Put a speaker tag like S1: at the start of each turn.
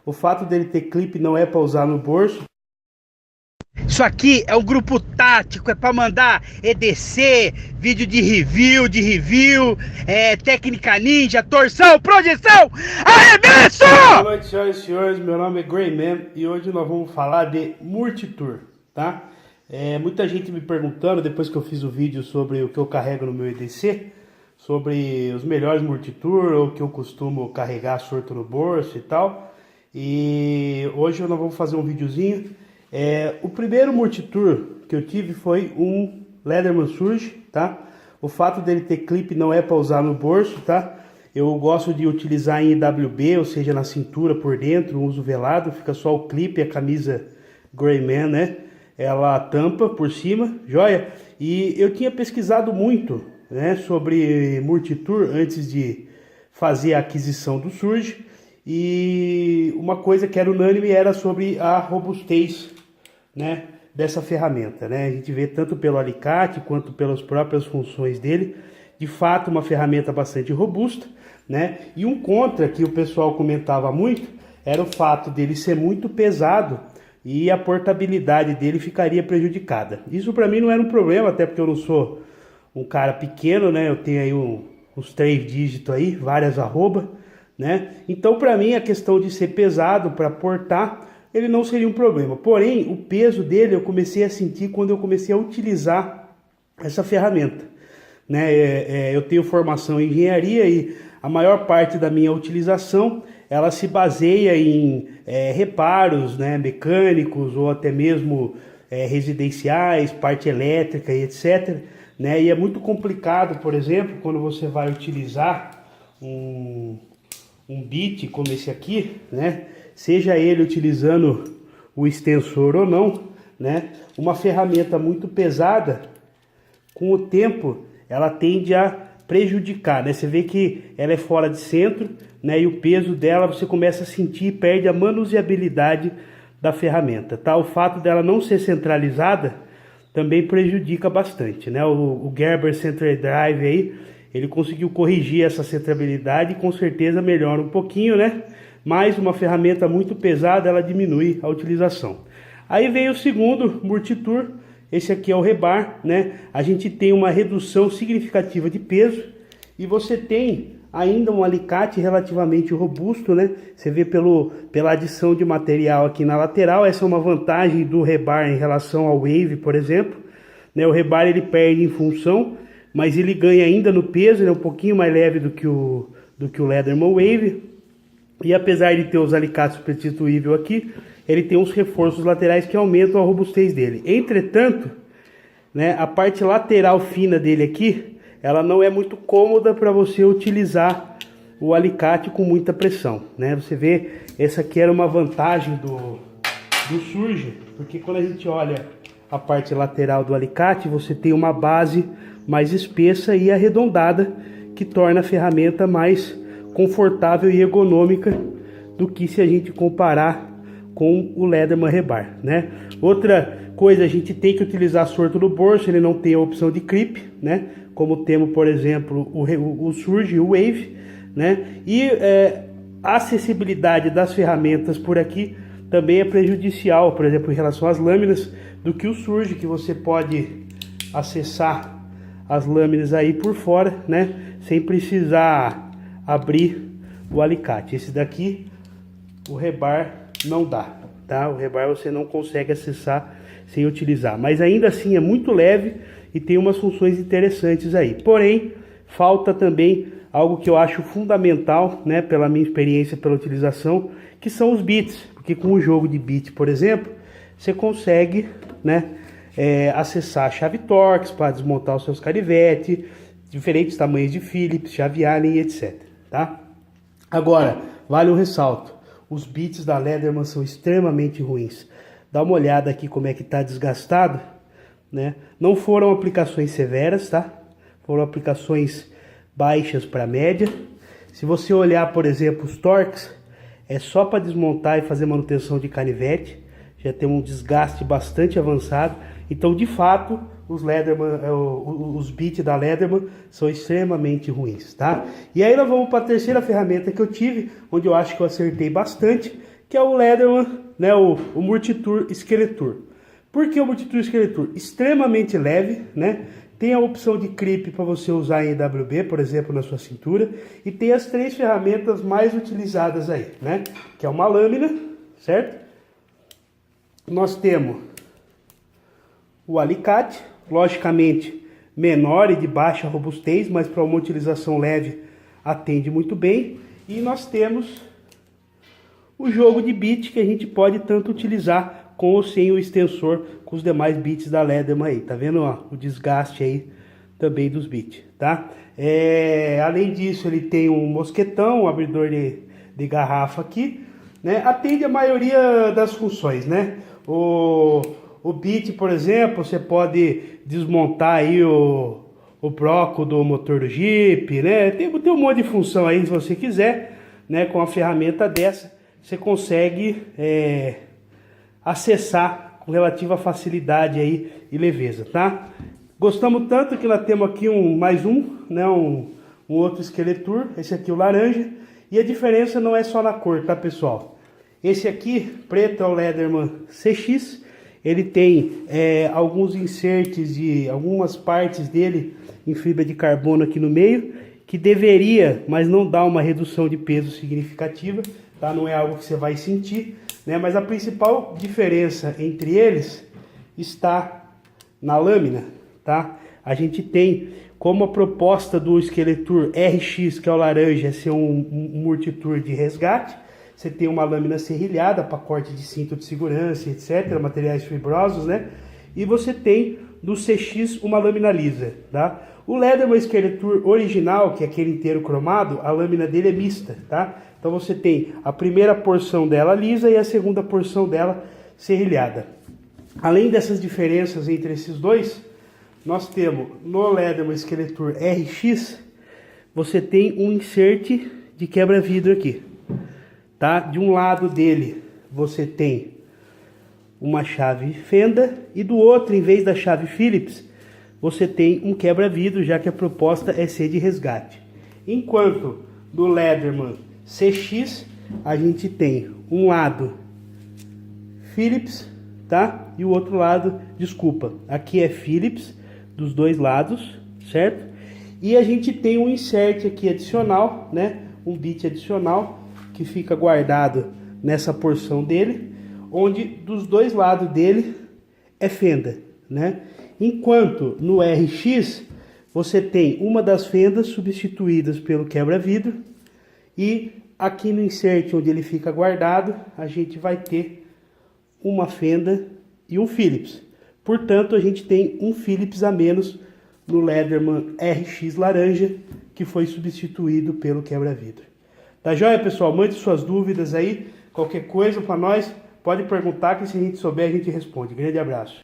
S1: O fato dele ter clipe não é para usar no bolso.
S2: Isso aqui é um grupo tático, é para mandar EDC, vídeo de review, técnica ninja, torção, projeção, arremesso!
S1: Boa noite, senhoras e senhores, meu nome é Greyman e hoje nós vamos falar de Multitour, tá? Muita gente me perguntando, depois que eu fiz o vídeo sobre o que eu carrego no meu EDC, sobre os melhores Multitour, ou que eu costumo carregar sorto no bolso e tal. E hoje nós vamos fazer um videozinho. O primeiro Multitour que eu tive foi um Leatherman Surge, tá? O fato dele ter clipe não é para usar no bolso, tá? Eu gosto de utilizar em IWB, ou seja, na cintura por dentro, um uso velado, fica só o clipe e a camisa Greyman, né? Ela tampa por cima, joia? E eu tinha pesquisado muito, né, sobre Multitour antes de fazer a aquisição do Surge. E uma coisa que era unânime era sobre a robustez, né, dessa ferramenta, né? A gente vê tanto pelo alicate quanto pelas próprias funções dele, de fato uma ferramenta bastante robusta, né? E um contra que o pessoal comentava muito era o fato dele ser muito pesado e a portabilidade dele ficaria prejudicada. Isso para mim não era um problema, até porque eu não sou um cara pequeno, né? Eu tenho aí uns 3 dígitos aí, várias arrobas, né? Então para mim a questão de ser pesado para portar ele não seria um problema. Porém, o peso dele eu comecei a sentir quando eu comecei a utilizar essa ferramenta, né? Eu tenho formação em engenharia e a maior parte da minha utilização ela se baseia em reparos, né, mecânicos ou até mesmo residenciais, parte elétrica e etc, né? E é muito complicado, por exemplo, quando você vai utilizar um bit como esse aqui, né? Seja ele utilizando o extensor ou não, né? Uma ferramenta muito pesada, com o tempo, ela tende a prejudicar, né? Você vê que ela é fora de centro, né? E o peso dela você começa a sentir e perde a manuseabilidade da ferramenta, tá? O fato dela não ser centralizada também prejudica bastante, né? O Gerber Center Drive aí, ele conseguiu corrigir essa centrabilidade e com certeza melhora um pouquinho, né? Mas uma ferramenta muito pesada, ela diminui a utilização. Aí vem o segundo Multitour, esse aqui é o rebar, né? A gente tem uma redução significativa de peso e você tem ainda um alicate relativamente robusto, né? Você vê pela adição de material aqui na lateral, essa é uma vantagem do rebar em relação ao Wave, por exemplo, né? O rebar ele perde em função, mas ele ganha ainda no peso, ele é um pouquinho mais leve do que o Leatherman Wave. E apesar de ter os alicates substituíveis aqui, ele tem uns reforços laterais que aumentam a robustez dele. Entretanto, né, a parte lateral fina dele aqui, ela não é muito cômoda para você utilizar o alicate com muita pressão, né? Você vê, essa aqui era uma vantagem do Surge, porque quando a gente olha a parte lateral do alicate, você tem uma base mais espessa e arredondada, que torna a ferramenta mais confortável e ergonômica do que se a gente comparar com o Leatherman Rebar, né? Outra coisa, a gente tem que utilizar sorto no bolso, ele não tem a opção de clip, né? Como temos, por exemplo, o Surge e o Wave, né? E a acessibilidade das ferramentas por aqui também é prejudicial, por exemplo, em relação às lâminas, do que o Surge, que você pode acessar as lâminas aí por fora, né? Sem precisar abrir o alicate. Esse daqui, o rebar não dá, tá? O rebar você não consegue acessar sem utilizar, mas ainda assim é muito leve e tem umas funções interessantes aí. Porém, falta também algo que eu acho fundamental, né, pela minha experiência, pela utilização, que são os bits, porque com o jogo de bit, por exemplo, você consegue, né, acessar a chave Torx para desmontar os seus canivetes, diferentes tamanhos de Phillips, chave Allen, etc. Tá? Agora, vale um ressalto, os bits da Leatherman são extremamente ruins. Dá uma olhada aqui como é que está desgastado, né? Não foram aplicações severas, tá? Foram aplicações baixas para média. Se você olhar, por exemplo, os Torx, é só para desmontar e fazer manutenção de canivete, já tem um desgaste bastante avançado. Então, de fato, os bits da Leatherman são extremamente ruins, tá? E aí nós vamos para a terceira ferramenta que eu tive, onde eu acho que eu acertei bastante, que é o Leatherman, né, o Multitour Skeletor. Por que o Multitour Skeletor? Extremamente leve, né? Tem a opção de clipe para você usar em EWB, por exemplo, na sua cintura. E tem as 3 ferramentas mais utilizadas aí, né? Que é uma lâmina, certo? Nós temos o alicate, logicamente menor e de baixa robustez, mas para uma utilização leve atende muito bem. E nós temos o jogo de bit, que a gente pode tanto utilizar com ou sem o extensor, com os demais bits da Leatherman aí. Tá vendo, ó, o desgaste aí também dos bits, tá? Além disso, ele tem um mosquetão, um abridor de garrafa aqui, né? Atende a maioria das funções, né? O bit, por exemplo, você pode desmontar aí o broco do motor do Jeep, né? Tem um monte de função aí, se você quiser, né? Com a ferramenta dessa, você consegue acessar com relativa facilidade aí e leveza, tá? Gostamos tanto que nós temos aqui mais um, né? Um outro Skeletor, esse aqui o laranja, e a diferença não é só na cor, tá, pessoal? Esse aqui, preto, é o Leatherman CX, ele tem alguns inserts de algumas partes dele em fibra de carbono aqui no meio, que deveria, mas não dá uma redução de peso significativa, tá? Não é algo que você vai sentir, né? Mas a principal diferença entre eles está na lâmina, tá? A gente tem como a proposta do Skeletor RX, que é o laranja, é ser um Multitour de resgate. Você tem uma lâmina serrilhada para corte de cinto de segurança, etc., materiais fibrosos, né? E você tem do CX uma lâmina lisa, tá? O Leatherman Skeletor original, que é aquele inteiro cromado, a lâmina dele é mista, tá? Então você tem a primeira porção dela lisa e a segunda porção dela serrilhada. Além dessas diferenças entre esses dois, nós temos no Leatherman Skeletor RX, você tem um insert de quebra-vidro aqui, tá? De um lado dele você tem uma chave fenda e do outro, em vez da chave Phillips, você tem um quebra-vidro, já que a proposta é ser de resgate. Enquanto do Leatherman CX, a gente tem um lado Phillips, tá? E o outro lado, desculpa, aqui é Phillips dos dois lados, certo? E a gente tem um insert aqui adicional, né? Um bit adicional que fica guardado nessa porção dele, onde dos dois lados dele é fenda, né? Enquanto no RX você tem uma das fendas substituídas pelo quebra-vidro e aqui no insert onde ele fica guardado a gente vai ter uma fenda e um Phillips. Portanto, a gente tem um Phillips a menos no Leatherman RX laranja, que foi substituído pelo quebra-vidro. Tá joia, pessoal? Mande suas dúvidas aí, qualquer coisa para nós, pode perguntar que se a gente souber a gente responde. Grande abraço.